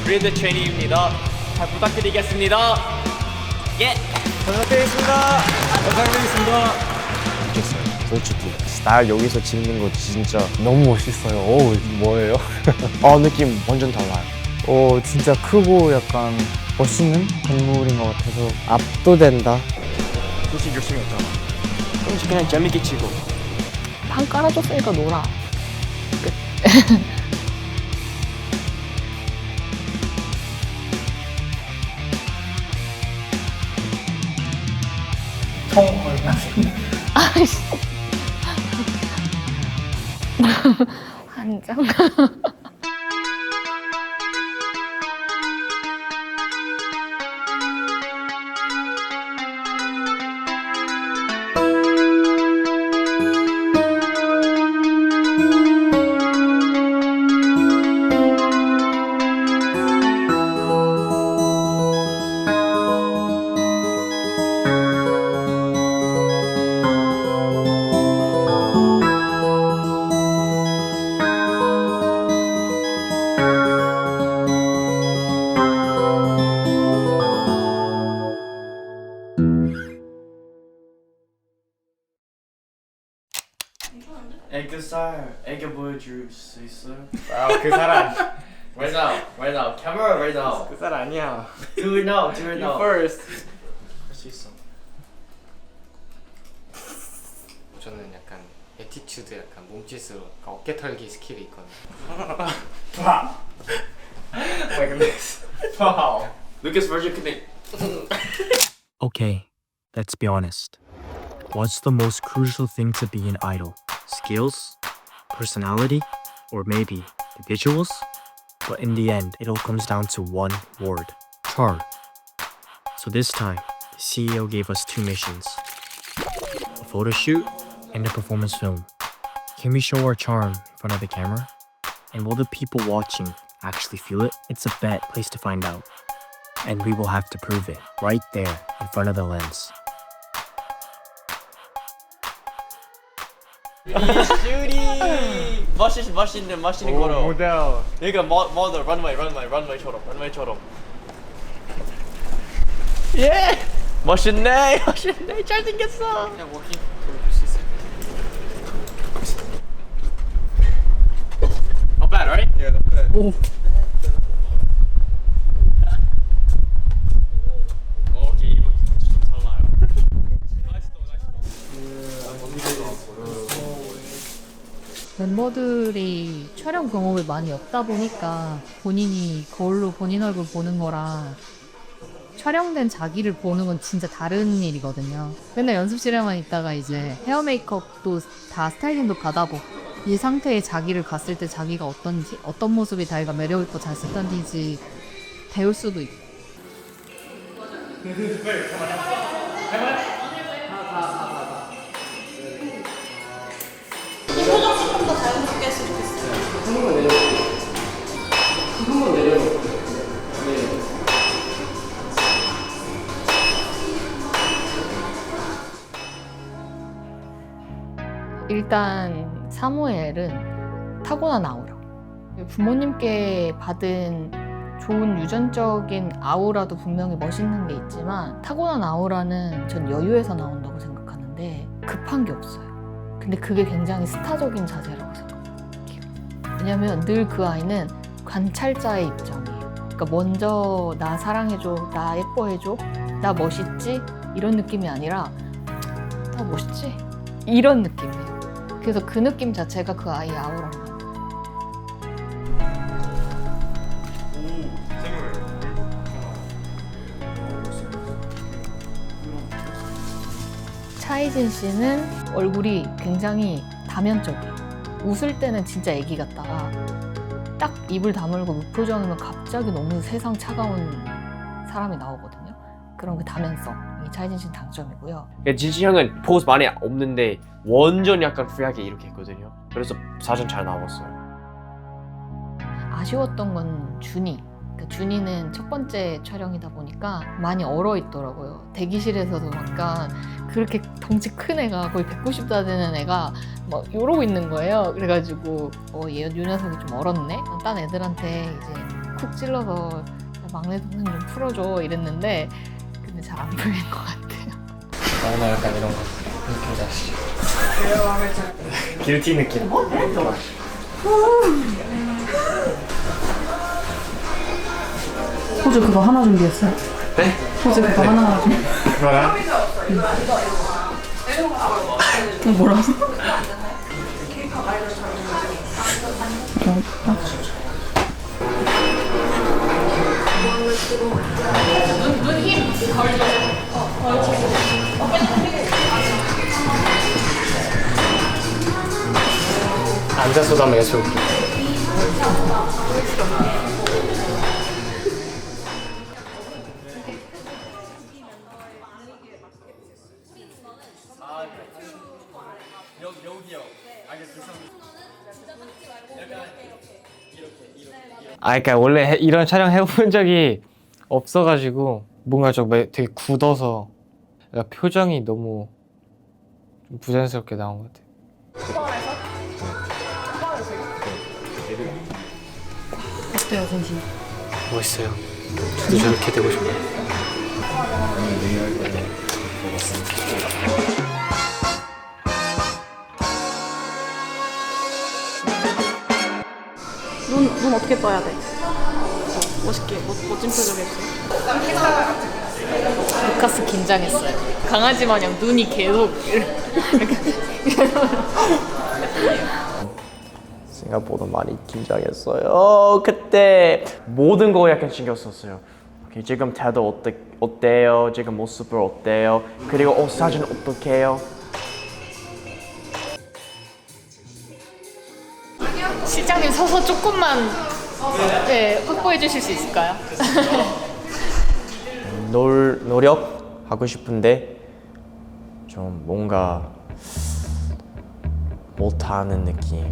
브리드 체니입니다. 잘 부탁드리겠습니다. 예. 부탁드리겠습니다. 감사드리겠습니다. 느꼈어요. 솔직히 날 여기서 찍는 거 진짜 너무 멋있어요. 오, 뭐예요? 느낌 완전 달라요. 진짜 크고 약간 멋있는 건물인 것 같아서 압도된다. 솔직히 열심히 했잖아. 솔직히 그냥 재밌게 치고. 방 깔아줬으니까 놀아. 끝. 총 얼마? 아이씨. 한 장. 애교살 애교 보여줄 수 있어요? 그 사람. Right now, right now, camera right now. 그 사람 아니야. Do it now, do it now. First. 할 수 있어. 저는 약간 애티튜드 약간 몸짓으로 약간 어깨 털기 스킬이 있거든요. Like this. Wow. Lucas version 근데 Okay, let's be honest. What's the most crucial thing to be an idol? Skills? Personality? Or maybe the visuals? But in the end, it all comes down to one word: charm. So this time, the CEO gave us two missions: a photo shoot and a performance film. Can we show our charm in front of the camera? And will the people watching actually feel it? It's a bet, place to find out. And we will have to prove it right there in front of the lens. 슈리 멋있는 거로. 모델. 그러니까 모델 런웨이처럼. 예. 멋있네 잘생겼어. 그냥 워킹 보여줄 수 있어요. Not bad, right? Yeah, not bad. 오케이 이거 좀 달라요. 멤버들이 촬영 경험이 많이 없다 보니까 본인이 거울로 본인 얼굴 보는 거랑 촬영된 자기를 보는 건 진짜 다른 일이거든요. 맨날 연습실에만 있다가 이제 헤어 메이크업도 다 스타일링도 받아보고 이 상태의 자기를 갔을 때 자기가 어떤지, 어떤 모습이 자기가 매력있고 잘생겼는지 배울 수도 있고. 일단 사무엘은 타고난 아우라. 부모님께 받은 좋은 유전적인 아우라도 분명히 멋있는 게 있지만 타고난 아우라는 전 여유에서 나온다고 생각하는데 급한 게 없어요. 근데 그게 굉장히 스타적인 자세라고 생각해요. 왜냐면 늘 그 아이는 관찰자의 입장이에요. 그러니까 먼저 나 사랑해줘, 나 예뻐해줘, 나 멋있지? 이런 느낌이 아니라 나 멋있지? 이런 느낌이에요. 그래서 그 느낌 자체가 그 아이의 아우라인 것 같아요. 차이진 씨는 얼굴이 굉장히 다면적이에요. 웃을 때는 진짜 애기 같다가 딱 입을 다물고 무표정이면 갑자기 너무 세상 차가운 사람이 나오거든요. 그런 그 다면성이 차이진 씨는 장점이고요. 진시 형은 포즈 많이 없는데 완전 약간 프리하게 이렇게 했거든요. 그래서 사진 잘 나왔어요. 아쉬웠던 건 준이. 그러니까 준이는 첫 번째 촬영이다 보니까 많이 얼어 있더라고요. 대기실에서도 약간 그렇게 덩치 큰 애가 거의 190다 되는 애가 막 이러고 있는 거예요. 그래가지고 얘 녀석이 좀 얼었네? 딴 애들한테 이제 쿡 찔러서 막내 동생 좀 풀어줘 이랬는데 근데 잘 안 풀린 것 같아요. 오늘 약간 이런 거 느낌 나시죠? 길티 느낌. 호주 그거 하나 준비했어요. 네? 호주 그거 하나 좀. 그거요? 뭐라고? 앉아서도 한번 여쭤볼게요. 그러니까 원래 이런 촬영 해본 적이 없어가지고 뭔가 좀 되게 굳어서 약간 표정이 너무 좀 부자연스럽게 나온 것 같아요. 어때요, 선심? 멋있어요. 저도 저렇게 되고 싶어요. 눈 어떻게 떠야 돼? 멋있게, 멋진 표정 해주세요. 루카스 긴장했어요. 강아지 마냥 눈이 계속 생각보다 많이 긴장했어요. 그때 모든 거 약간 신경 썼어요. 오케이, 지금 태도 어때요? 지금 모습을 어때요? 그리고 사진 어떻게 해요? 실장님 서서 조금만 확보해 주실 수 있을까요? 노력하고 싶은데 좀 뭔가 못하는 느낌.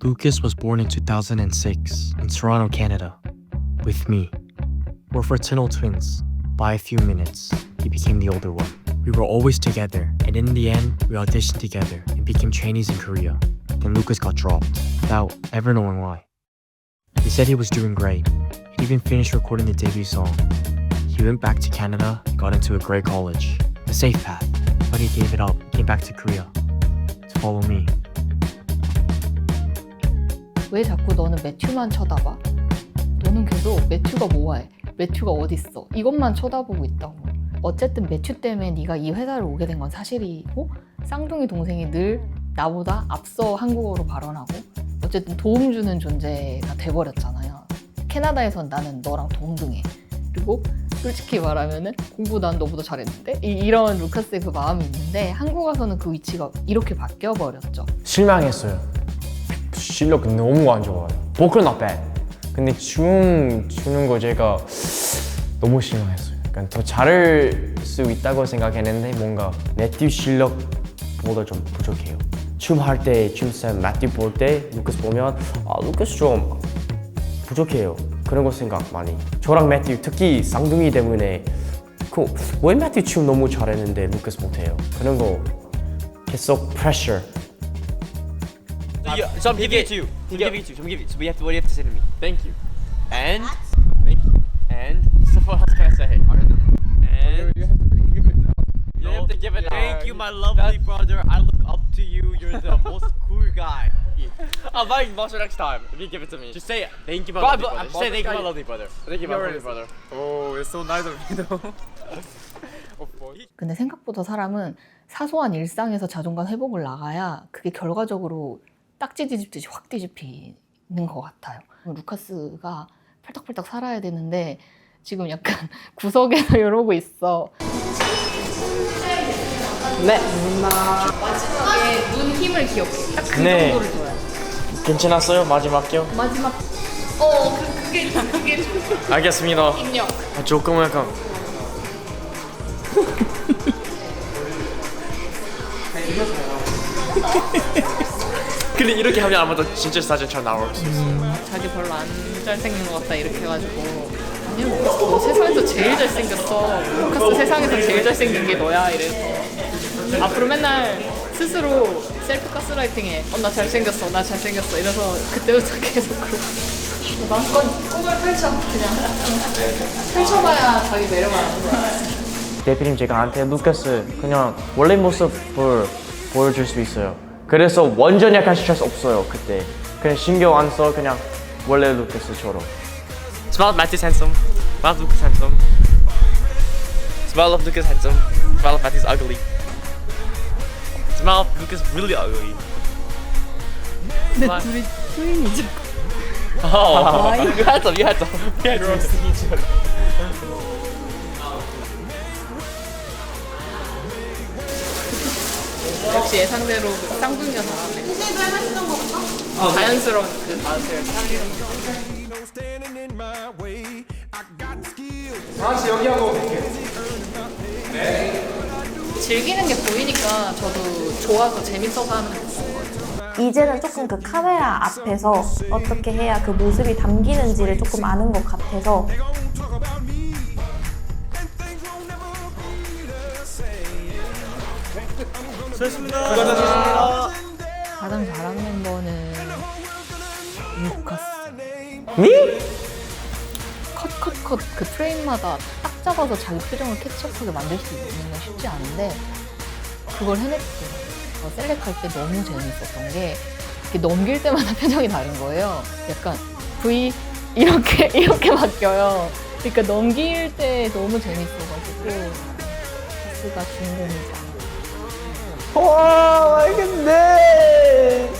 Lucas was born in 2006 in Toronto, Canada, with me. We're fraternal twins. By a few minutes, he became the older one. We were always together, and in the end, we auditioned together and became trainees in Korea. Then Lucas got dropped, without ever knowing why. He said he was doing great. He even finished recording the debut song. He went back to Canada and got into a great college, the safe path. But he gave it up, came back to Korea to follow me. 왜 자꾸 너는 매튜만 쳐다봐? 너는 계속 매튜가 뭐해? 매튜가 어딨어? 이것만 쳐다보고 있다고. 어쨌든 매튜 때문에 네가 이 회사를 오게 된 건 사실이고 쌍둥이 동생이 늘 나보다 앞서 한국어로 발언하고 어쨌든 도움 주는 존재가 돼버렸잖아요. 캐나다에선 나는 너랑 동등해. 그리고 솔직히 말하면은 공부 난 너보다 잘했는데? 이런 루카스의 그 마음이 있는데 한국 와서는 그 위치가 이렇게 바뀌어버렸죠. 실망했어요. 실력 너무 안 좋아요. 보컬 not bad. 근데 춤 추는 거 제가 너무 실망했어요. 약간 더 잘할 수 있다고 생각했는데 뭔가 매튜 실력보다 좀 부족해요. 춤할 때 춤쌤 매튜 볼 때 루카스 보면 루카스 좀 부족해요. 그런 거 생각 많이. 저랑 매튜 특히 쌍둥이 때문에 왜 매튜 춤 너무 잘했는데 루카스 못해요. 그런 거 계속 pressure. So I'm giving it to you. I'm giving it to you. So what do you have to say to me? Thank you. And thank you. And so what else can I say? And you have to give it. Thank you, my lovely brother. I look up to you. You're the most cool guy. I'll buy you monster next time if you give it to me. Just say it. Thank you, my lovely brother. Just say thank you, my lovely brother. Thank you, my lovely brother. Oh, it's so nice of you though. 근데 생각보다 사람은 사소한 일상에서 자존감 회복을 나가야 그게 결과적으로 딱지 뒤집듯이 확 뒤집히는 것 같아요. 루카스가 팔딱팔딱 살아야 되는데 지금 약간 구석에서 이러고 있어. 네. 마지막에 눈 힘을 기억해. 딱 그 네. 정도를 줘요. 괜찮았어요? 마지막요? 마지막 그게 알겠습니다. 입력. 조금 약간 근데 이렇게 하면 아마도 진짜 사진처럼 나올 수 있어요. 자기 별로 안 잘생긴 것 같다 이렇게 해가지고 아니야 루카스 너 세상에서 제일 잘생겼어. 루카스 세상에서 제일 잘생긴 게 너야 이래서 앞으로 맨날 스스로 셀프 가스라이팅에 나 잘생겼어 나 잘생겼어 이래서 그때부터 계속 그러고 마음껏 꿈을 펼쳐 그냥 펼쳐봐야 자기 매력을 아는 거야. 대표님 제가한테 루카스 그냥 원래 모습을 보여줄 수 있어요. 그래서 완전 약간 스트레스 없어요 그때. 그냥 신경 안 써 그냥 원래 루카스처럼. Smile of Matthew's handsome. Smile of Lucas handsome. Smile of Lucas handsome. Smile of Matthew's ugly. Smile of Lucas really ugly. 근데 둘이 트윈이죠. Oh, you had some. You had some. You had some. 역시 예상대로 쌍둥이가 잘하네. 자연스러운 그 맛을 살리는 다시 여기 하고 갈게요. 즐기는 게 보이니까 저도 좋아서 재밌어서 하는 게 있는 것 같아요. 이제는 조금 그 카메라 앞에서 어떻게 해야 그 모습이 담기는지를 조금 아는 것 같아서 가장 잘하는 멤버는 루카스. 니? 컷 그 프레임마다 딱 잡아서 자기 표정을 캐치업하게 만들 수 있는 건 쉽지 않은데 그걸 해냈어요. 셀렉할 때 너무 재밌었던 게 이렇게 넘길 때마다 표정이 다른 거예요. 약간 V 이렇게 바뀌어요. 그러니까 넘길 때 너무 재밌어가지고 가스가 주인공이지 않나. 와 알겠네.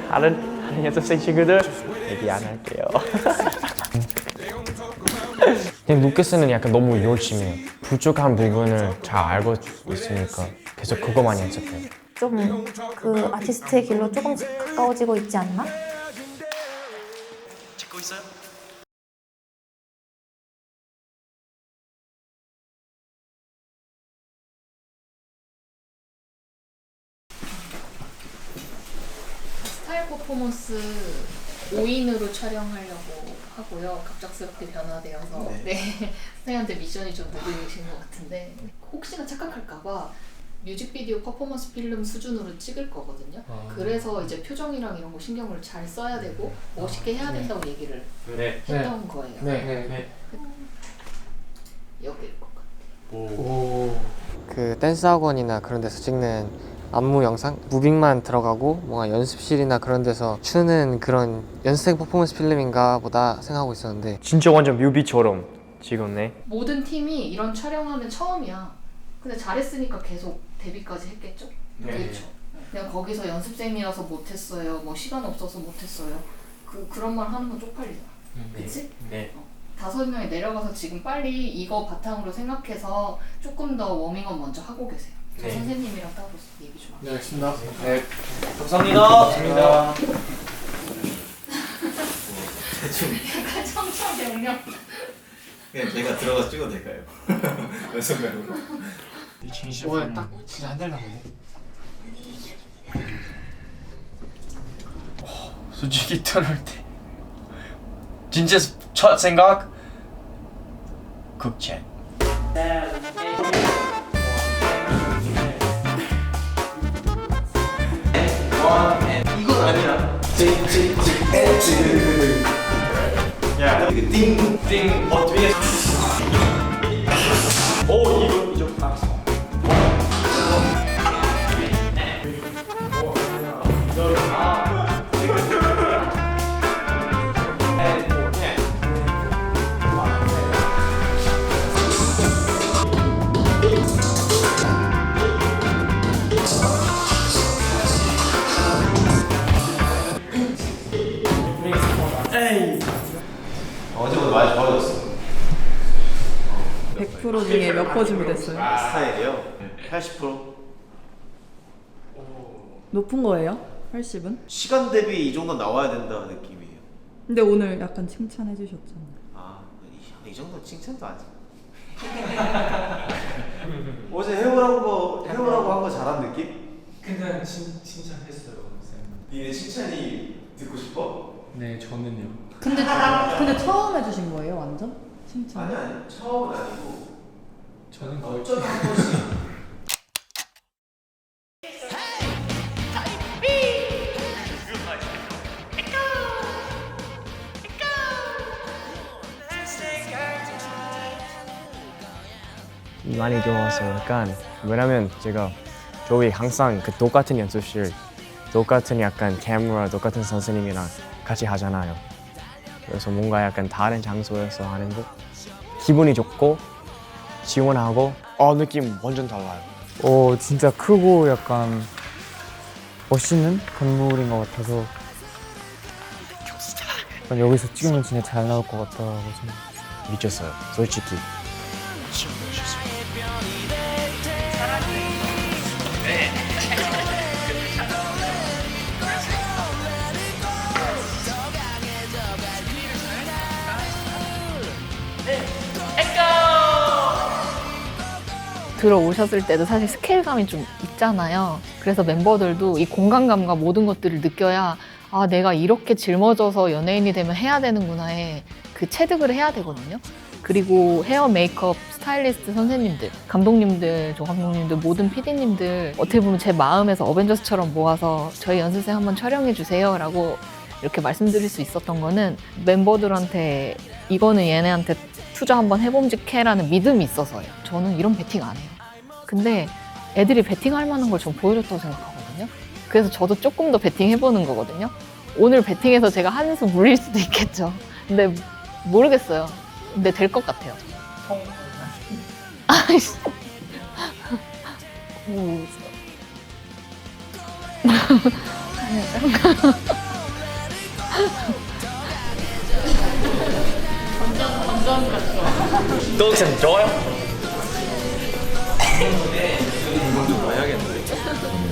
다른 연습생 친구들 얘기 안 할게요. 근데 루카스는 약간 너무 열심해요. 부족한 부분을 잘 알고 있으니까 계속 그거만 연습해요. 좀 그 아티스트의 길로 조금씩 가까워지고 있지 않나? 찍고 있어요? 스타일 퍼포먼스 5인으로 촬영하려고 하고요. 갑작스럽게 변화되어서 네. 선생님한테 미션이 좀 느리신 것 같은데 혹시나 착각할까봐 뮤직비디오 퍼포먼스 필름 수준으로 찍을 거거든요. 그래서 이제 표정이랑 이런 거 신경을 잘 써야 되고 멋있게 해야 된다고 얘기를 했던 거예요. 여기일 것 같아요. 그 댄스 학원이나 그런 데서 찍는 안무 영상? 무빙만 들어가고 뭔가 연습실이나 그런 데서 추는 그런 연습생 퍼포먼스 필름인가 보다 생각하고 있었는데 진짜 완전 뮤비처럼 찍었네. 모든 팀이 이런 촬영하면 처음이야. 근데 잘했으니까 계속 데뷔까지 했겠죠? 그렇죠. 그냥 거기서 연습생이라서 못했어요. 뭐 시간 없어서 못했어요. 그런 말 하는 건 쪽팔리잖아. 그치? 네. 5명이 내려가서 지금 빨리 이거 바탕으로 생각해서 조금 더 워밍업 먼저 하고 계세요. 저 선생님이랑 따로 얘기 좀 하고. 네, 알겠습니다. 네. 감사합니다. 약간 청천벽력. 그냥 제가 들어가서 찍어도 될까요? 연습용으로. 오늘 딱 진짜 한 달 남았네. 솔직히 들을 때 진짜 첫 생각 극찬. 이건 아니야. 야, 이거 띵띵 뒤에. 오 이거 이쪽. 어제보다 많이 좋아졌어. 100% 중에 몇 퍼 준비됐어요? 스타일이요? 80%? 높은 거예요? 80은? 시간 대비 이 정도 나와야 된다는 느낌이에요. 근데 오늘 약간 칭찬해 주셨잖아요. 아, 이 정도 칭찬도 아직. 어제 해오라고 한 거 잘한 느낌? 근데 칭찬했어요, 쌤. 니네 칭찬이 듣고 싶어? 네, 저는요. 근데 처음 해주신 거예요, 완전? 칭찬? 아니 처음은 아니고 저는 거의 많이 좋았어요. 약간 왜냐면 제가 저희 항상 그 똑같은 연습실, 똑같은 약간 카메라, 똑같은 선생님이랑 같이 하잖아요. 그래서 뭔가 약간 다른 장소에서 하는 거 기분이 좋고 지원하고 느낌 완전 달라요. 진짜 크고 약간 멋있는 건물인 것 같아서 약간 여기서 찍으면 진짜 잘 나올 것 같다고 생각했어요. 미쳤어요, 솔직히. 들어오셨을 때도 사실 스케일감이 좀 있잖아요. 그래서 멤버들도 이 공간감과 모든 것들을 느껴야 아, 내가 이렇게 짊어져서 연예인이 되면 해야 되는구나에 그 체득을 해야 되거든요. 그리고 헤어, 메이크업, 스타일리스트 선생님들, 감독님들, 조감독님들, 모든 PD님들 어떻게 보면 제 마음에서 어벤져스처럼 모아서 저희 연습생 한번 촬영해 주세요 라고 이렇게 말씀드릴 수 있었던 거는 멤버들한테 이거는 얘네한테 투자 한번 해봄직해라는 믿음이 있어서예요. 저는 이런 배팅 안 해요. 근데 애들이 배팅할 만한 걸 좀 보여줬다고 생각하거든요. 그래서 저도 조금 더 배팅 해보는 거거든요. 오늘 배팅해서 제가 한 수 물릴 수도 있겠죠. 근데 모르겠어요. 근데 될 것 같아요. 아이씨. 동생 좋아요?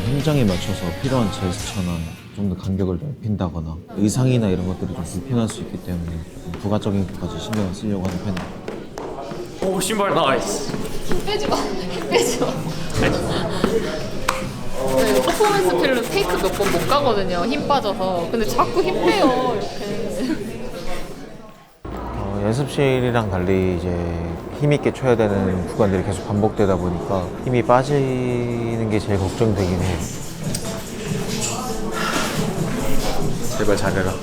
현장에 맞춰서 필요한 제스처나 좀 더 간격을 넓힌다거나 의상이나 이런 것들이 좀 불편할 수 있기 때문에 좀 부가적인 것까지 신경을 쓰려고 하는 편이에요. 오 신발 나이스. 힘 빼지 마. 힘 빼지 마. 저 이거 퍼포먼스 필름 테이크 몇 번 못 가거든요. 힘 빠져서. 근데 자꾸 힘 빼요. 이렇게. 연습실이랑 달리 이제 힘 있게 쳐야 되는 구간들이 계속 반복되다 보니까 힘이 빠지는 게 제일 걱정되긴 해요. 제발 잘해라.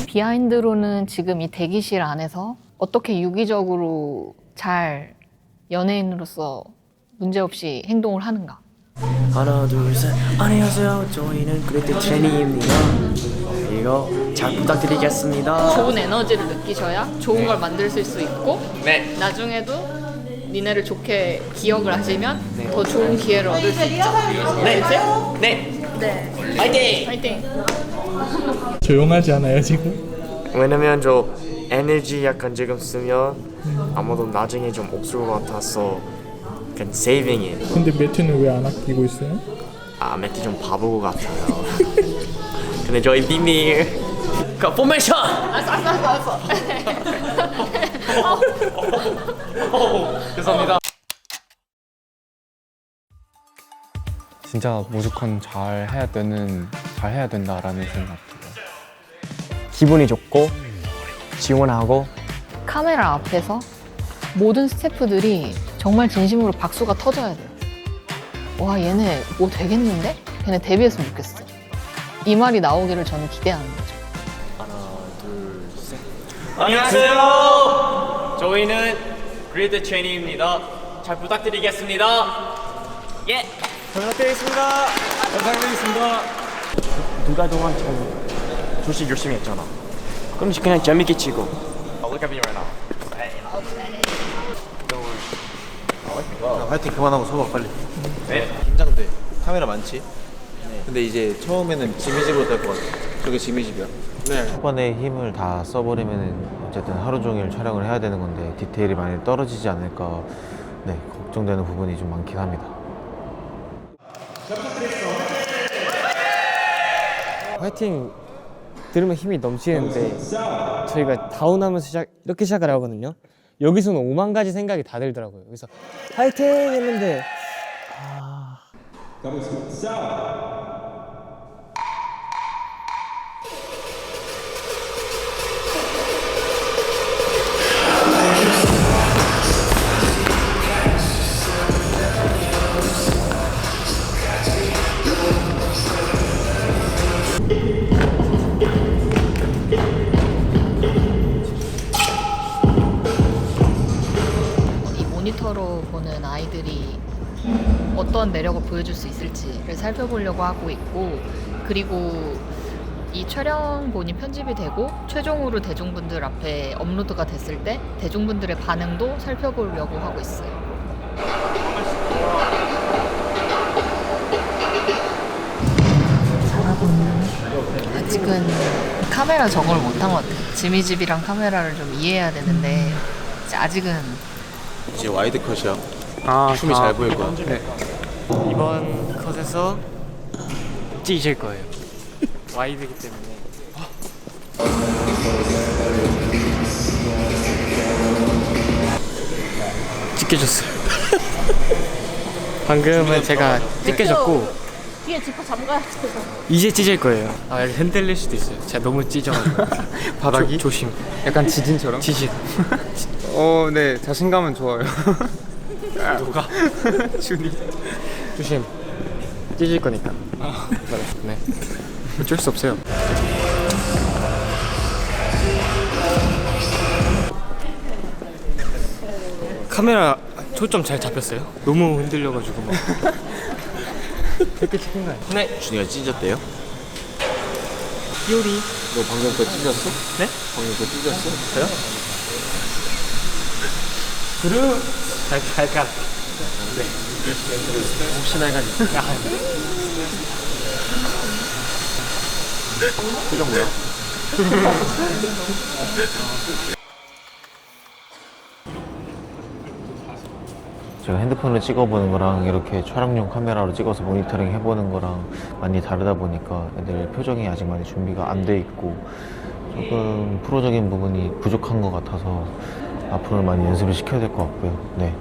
비하인드로는 지금 이 대기실 안에서 어떻게 유기적으로 잘 연예인으로서 문제없이 행동을 하는가. 하나 둘 셋 안녕하세요. 저희는 그레이트 트레이닝입니다. 이거 잘 부탁드리겠습니다. 좋은 에너지를 느끼셔야 좋은 걸 만드실 수 있고 네. 나중에도 니네를 좋게 기억을 하시면 더 좋은 기회를 얻을 수 있죠. 네. 네. 네. 네. 파이팅. 파이팅. 조용하지 않아요 지금? 왜냐면 저 에너지 약간 지금 쓰면 아마도 나중에 좀 없을 것 같아서 약간 세이빙이에요. 근데 매튜는 왜 안 아끼고 있어요? 아 매티 좀 바보 같아요. 근데 저희 비밀 그 포메이션. 알았어. 죄송합니다. 진짜 무조건 잘 해야 된다라는 생각 들어요. 기분이 좋고 지원하고 카메라 앞에서 모든 스태프들이 정말 진심으로 박수가 터져야 돼요. 와, 얘네 뭐 되겠는데? 걔네 데뷔했으면 좋겠어. 이 말이 나오기를 저는 기대하는 거죠. 하나 둘 셋. 안녕하세요. 저희는 그레이트 트레이닝입니다. 잘 부탁드리겠습니다. 예. 잘 부탁드리겠습니다. 두 달 동안 좀 조식 열심히 했잖아. 그럼 그냥 재밌게 치고. Look at me right now. 화이팅 그만하고 서봐 빨리. 네. 긴장돼. 카메라 많지? 근데 이제 처음에는 지미 집으로 될 것 같아. 저게 지미 집이야? 네. 초반에 힘을 다 써버리면 어쨌든 하루 종일 촬영을 해야 되는 건데 디테일이 많이 떨어지지 않을까 걱정되는 부분이 좀 많긴 합니다. 화이팅 들으면 힘이 넘치는데 저희가 다운하면서 이렇게 시작을 하거든요. 여기서는 5만 가지 생각이 다 들더라고요. 그래서 화이팅 했는데 멤버들이 어떤 매력을 보여줄 수 있을지를 살펴보려고 하고 있고, 그리고 이 촬영본이 편집이 되고 최종으로 대중분들 앞에 업로드가 됐을 때 대중분들의 반응도 살펴보려고 하고 있어요. 아직은 카메라 적응을 못한 것 같아요. 지미집이랑 카메라를 좀 이해해야 되는데 이제 아직은. 이제 와이드 컷이야. 춤이 잘 보일 거야. 네. 이번 컷에서 찢을 거예요. 와이드기 때문에 찢겨졌어요. 방금은 제가 찢겨졌고 뒤에 지퍼 잠가야 돼. 이제 찢을 거예요. 아, 여기 흔들릴 수도 있어요. 제가 너무 찢어가지고. 바닥이? 조심. 약간 지진처럼? 지진. 네, 자신감은 좋아요. 누가? 준이. 조심. 찢을 거니까. 네. 어쩔 수 없어요. 카메라 초점 잘 잡혔어요? 너무 흔들려가지고 막. 그렇게 찍힌 거예요? 네. 준이가 찢었대요? 요리. 너 방금 거 찢었어? 네? 방금 거 찢었어? 저요? 그룹. 잠깐. 네. 혹시나 해가지고. 표정 뭐야? 제가 핸드폰으로 찍어보는 거랑 이렇게 촬영용 카메라로 찍어서 모니터링 해보는 거랑 많이 다르다 보니까 애들 표정이 아직 많이 준비가 안 돼 있고 조금 프로적인 부분이 부족한 것 같아서 앞으로 많이 연습을 시켜야 될 것 같고요. 네.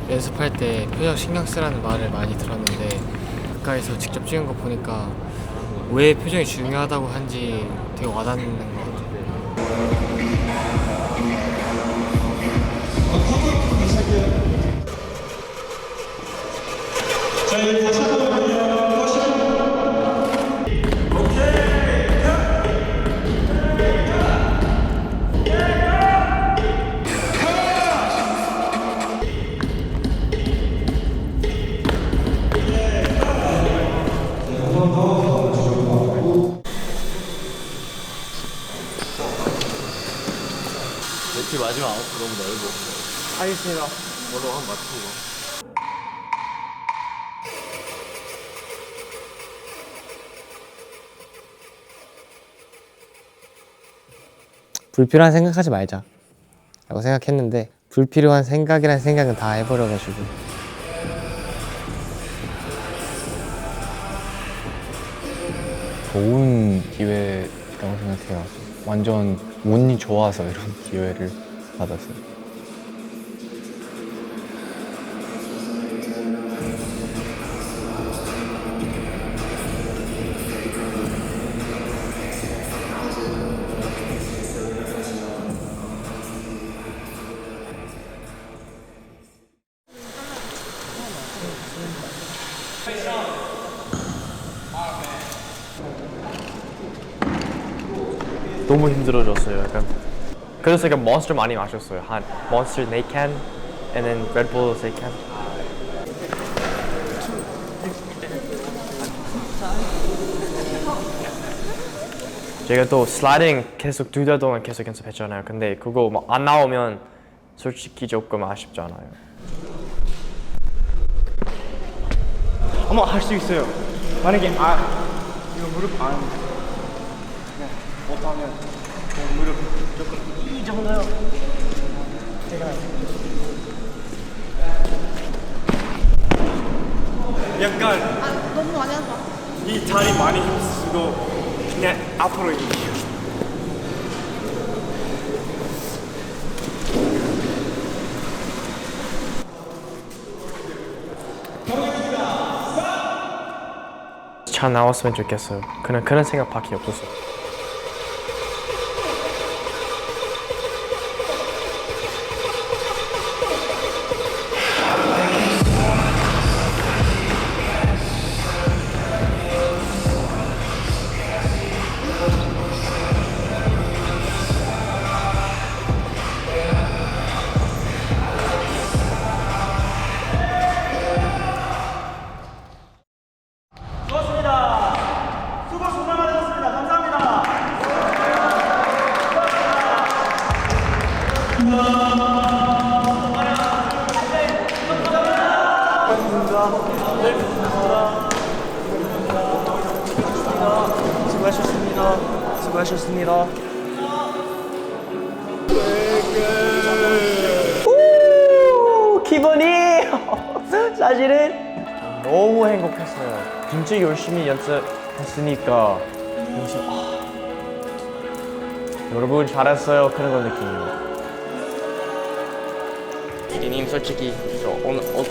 연습할 때 표정 신경 쓰라는 말을 많이 들었는데 가까이서 직접 찍은 거 보니까 왜 표정이 중요하다고 한지 되게 와닿는 것 같아요. 매트 마지막 아웃도 너무 넓어. 알겠습니다. 너도 한번 맞추고. 불필요한 생각하지 말자 라고 생각했는데 불필요한 생각이란 생각은 다 해버려가지고 좋은 기회라고 생각해요. 완전 운이 좋아서 이런 기회를 받았어요. 너무 힘들어졌어요. 약간. 그래서 약간 몬스터 많이 마셨어요. 한 몬스터 4캔, and then Red Bull 3캔. 제가 또 슬라이딩 계속 2달 동안 계속 연습했잖아요. 근데 그거 막 안 나오면 솔직히 조금 아쉽잖아요. 어머, 할 수 있어요. 만약에 이거 무릎 안 못하면 무릎 조금 이 정도요. 제가 약간 너무 많이 한다. 이 다리 많이 힘쓰고 그냥 앞으로 이렇게. 잘 나왔으면 좋겠어요. 그런 생각밖에 없었어요. 수고하셨습니다. 수고하셨습니다. 기분이 사실은 너무 행복했어요. 진짜 열심히 연습했으니까 여러분 잘했어요 그런 걸 느끼네요. 피디님 솔직히 저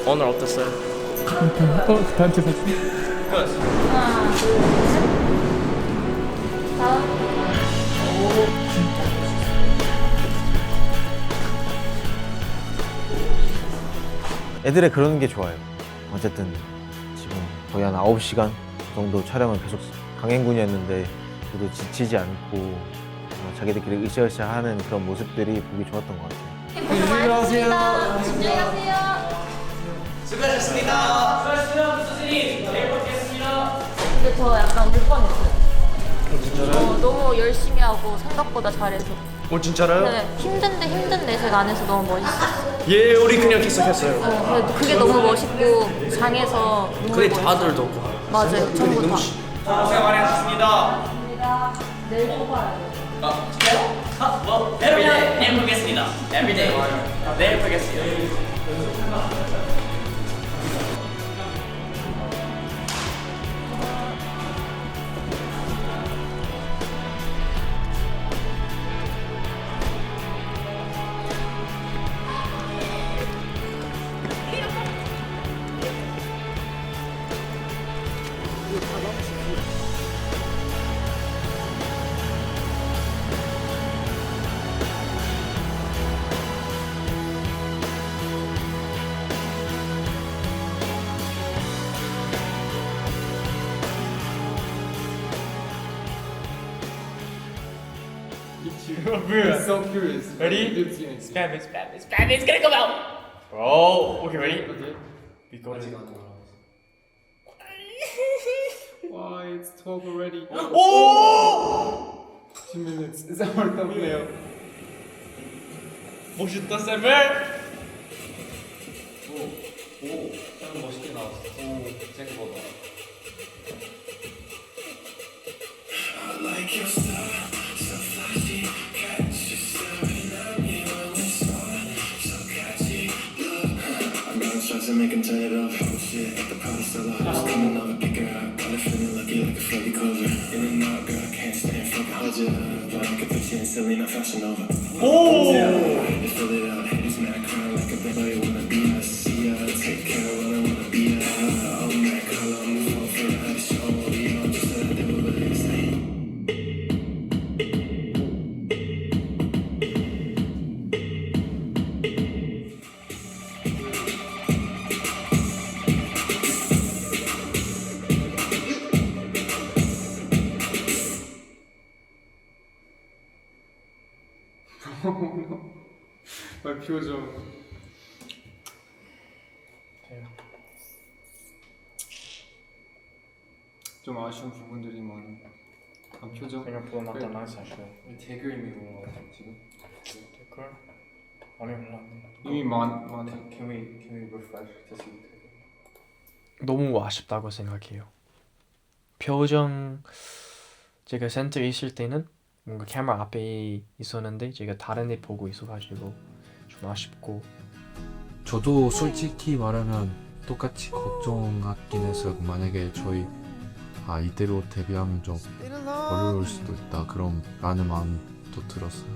오늘 어땠어요? 애들의 그러는 게 좋아요. 어쨌든 지금 거의 한 9시간 정도 촬영을 계속 강행군이었는데 그래도 지치지 않고 자기들끼리 으쌰으쌰 하는 그런 모습들이 보기 좋았던 것 같아요. 안녕히 가세요. 안녕히 가세요. 근데 저 약간 울 뻔했어요. 너무 열심히 하고 생각보다 잘해서. 진짜로요? 네, 힘든 내색 안에서 너무 멋있었어요. 예, 우리 그냥 계속했어요. 그게 너무 멋있고 장에서 눈물 보였어요. 다들도 맞아요, 전부 다. 고생 많이 하셨습니다. 내일 또 봐야 돼요. 내일 보겠습니다. Everyday. 내일 보겠습니다. We're so curious. Ready? Spam. It's gonna come out. Oh, okay, ready? Okay. Because why it's 12 already? Oh! 2 minutes. It's our thumbnail. 멋있다, 쌤을. 오, 쌤 멋있게 나왔어. 오, 생각보다. I like your style. To make him turn it off. Oh shit, the party so loud. Just coming over, pick her up. Probably feeling lucky like a Freddy cover. In and out, girl, I can't stand. Fucking hold you up. But I could put you in Selena Fashion Nova. Oh! You fill it out. Haters mad, crying like a baby. Wanna be us, see ya. Take care of what I wanna be. Oh man, call on the phone for a show. You know, just a devil, but it's insane. 표정. 좀 아쉬운 부분들이 많은. 표정. 생각보다 나타나지 않아요. 댓글 이미 본 거 같아 지금. 댓글? 아니 별로 안 돼. 이미 많아. Can we refresh to see 댓글? 너무 아쉽다고 생각해요. 표정 제가 센터에 있을 때는 뭔가 카메라 앞에 있었는데 제가 다른 애 보고 있어가지고 좀 아쉽고. 저도 솔직히 말하면 똑같이 걱정하긴 했어요. 만약에 저희 이대로 데뷔하면 좀 어려울 수도 있다 그런 라는 마음도 들었어요.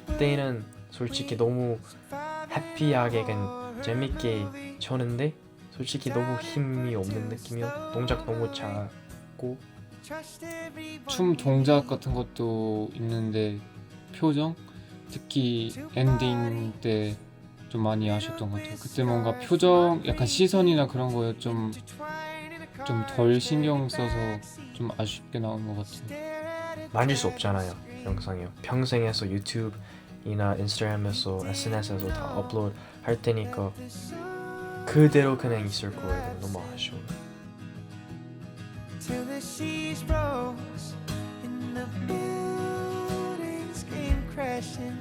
그때는 솔직히 너무 해피하게 그냥 재밌게 쳤는데 솔직히 너무 힘이 없는 느낌이요. 동작 너무 작고 춤 동작 같은 것도 있는데 표정? 특히 엔딩 때 좀 많이 아쉬웠던 것 같아요. 그때 뭔가 표정, 약간 시선이나 그런 거에 좀 덜 신경 써서 좀 아쉽게 나온 것 같아요. 만질 수 없잖아요, 영상이요. 평생에서 유튜브이나 인스타그램에서 SNS에서 다 업로드 할 테니까 그대로 그냥 있을 거예요. 너무 아쉬워요. Till the seas rose and the buildings came crashing.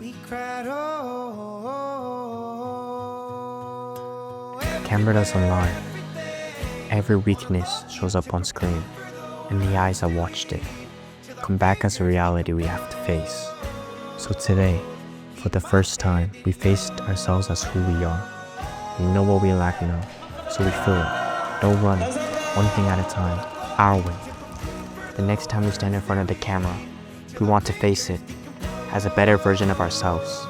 We cried, oh. camera doesn't lie. Every weakness shows up on screen, and the eyes that watched it come back as a reality we have to face. So today, for the first time, we faced ourselves as who we are. We know what we lack now, so we fill it. Don't run, one thing at a time, our way. The next time we stand in front of the camera, we want to face it as a better version of ourselves.